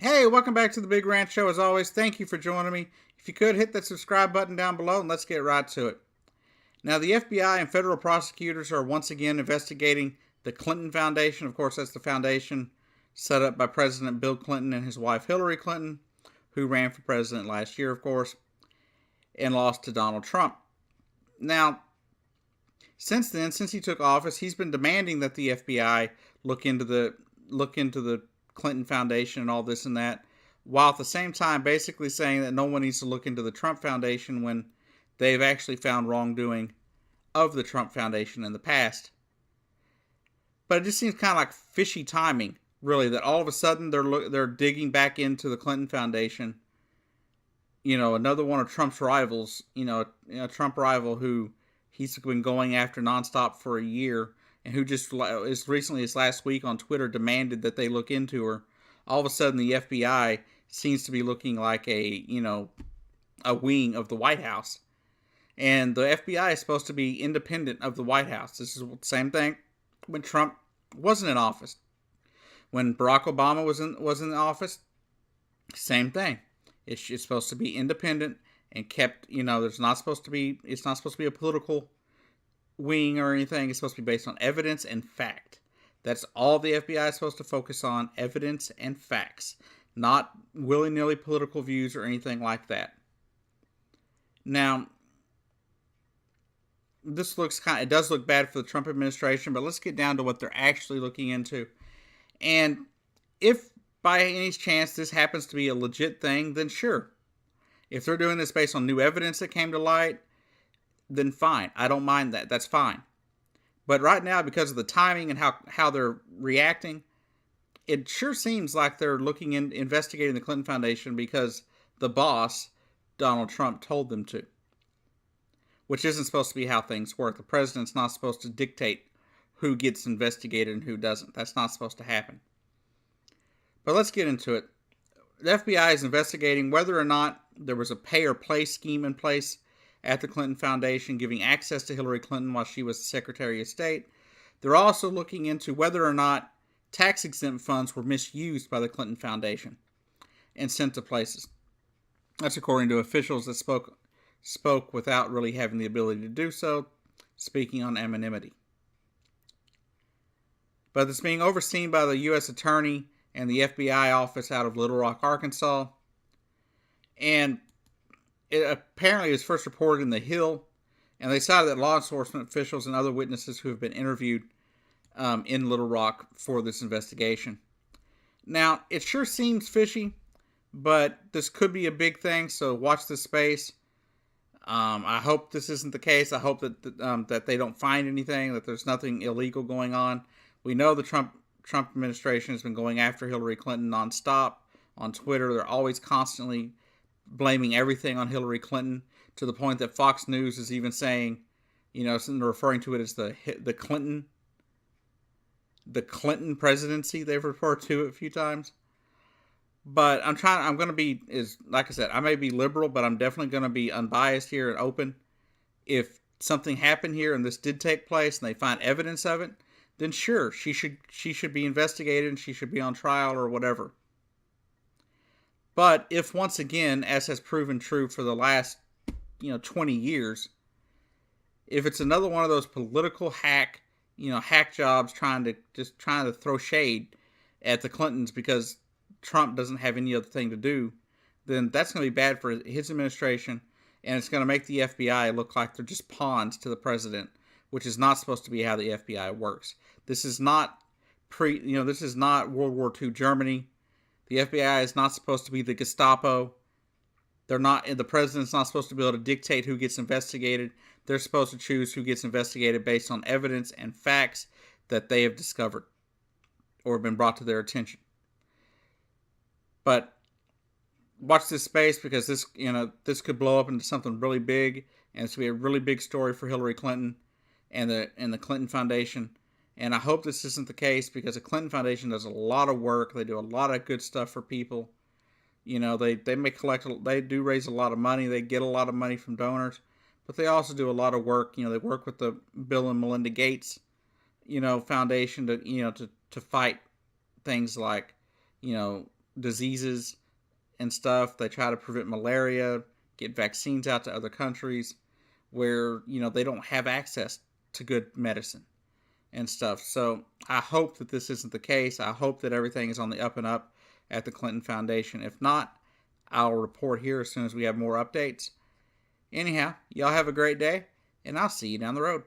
Hey, welcome back to the Big Ranch Show. As always, thank you for joining me. If you could, hit that subscribe button down below and let's get right to it. Now, the FBI and federal prosecutors are once again investigating the Clinton Foundation. Of course, that's the foundation set up by President Bill Clinton and his wife Hillary Clinton, who ran for president last year, of course, and lost to Donald Trump. Now, since then, since he took office, he's been demanding that the FBI look into the Clinton Foundation and all this and that, while at the same time basically saying that no one needs to look into the Trump Foundation when they've actually found wrongdoing of the Trump Foundation in the past. But it just seems kind of like fishy timing, really, that all of a sudden they're digging back into the Clinton Foundation. You know, another one of Trump's rivals. A Trump rival who he's been going after nonstop for a year, and who just as recently as last week on Twitter demanded that they look into her. All of a sudden, the FBI seems to be looking like a wing of the White House, and the FBI is supposed to be independent of the White House. This is the same thing when Trump wasn't in office. When Barack Obama was in office, same thing. It's supposed to be independent and kept. It's not supposed to be a political wing or anything. It's supposed to be based on evidence and fact. That's all the FBI is supposed to focus on: evidence and facts, not willy-nilly political views or anything like that. Now, it does look bad for the Trump administration, but let's get down to what they're actually looking into. And if by any chance this happens to be a legit thing, then sure. If they're doing this based on new evidence that came to light, then fine. I don't mind that. That's fine. But right now, because of the timing and how they're reacting, it sure seems like they're investigating the Clinton Foundation because the boss, Donald Trump, told them to. Which isn't supposed to be how things work. The president's not supposed to dictate who gets investigated and who doesn't. That's not supposed to happen. But let's get into it. The FBI is investigating whether or not there was a pay or play scheme in place at the Clinton Foundation, giving access to Hillary Clinton while she was Secretary of State. They're also looking into whether or not tax-exempt funds were misused by the Clinton Foundation and sent to places. That's according to officials that spoke without really having the ability to do so, speaking on anonymity. But it's being overseen by the U.S. Attorney and the FBI office out of Little Rock, Arkansas. And it apparently was first reported in The Hill, and they cited that law enforcement officials and other witnesses who have been interviewed in Little Rock for this investigation. Now, it sure seems fishy, but this could be a big thing, so watch this space. I hope this isn't the case. I hope that they don't find anything, that there's nothing illegal going on. We know the Trump administration has been going after Hillary Clinton nonstop on Twitter. They're always constantly blaming everything on Hillary Clinton, to the point that Fox News is even saying, referring to it as the Clinton presidency. They've referred to it a few times. But I'm going to be, like I said, I may be liberal, but I'm definitely going to be unbiased here and open. If something happened here and this did take place and they find evidence of it, then sure, she should be investigated and she should be on trial or whatever. But if once again, as has proven true for the last 20 years, if it's another one of those political hack jobs trying to throw shade at the Clintons because Trump doesn't have any other thing to do, then that's going to be bad for his administration, and it's going to make the FBI look like they're just pawns to the president, which is not supposed to be how the FBI works. This is not this is not World War II Germany. The FBI is not supposed to be the Gestapo. The president's not supposed to be able to dictate who gets investigated. They're supposed to choose who gets investigated based on evidence and facts that they have discovered or been brought to their attention. But watch this space, because this could blow up into something really big, and it's going to be a really big story for Hillary Clinton and the Clinton Foundation. And I hope this isn't the case, because the Clinton Foundation does a lot of work. They do a lot of good stuff for people. They do raise a lot of money. They get a lot of money from donors, but they also do a lot of work. They work with the Bill and Melinda Gates, foundation to fight things like, diseases and stuff. They try to prevent malaria, get vaccines out to other countries where, they don't have access to good medicine and stuff. So I hope that this isn't the case. I hope that everything is on the up and up at the Clinton Foundation. If not, I'll report here as soon as we have more updates. Anyhow, y'all have a great day, and I'll see you down the road.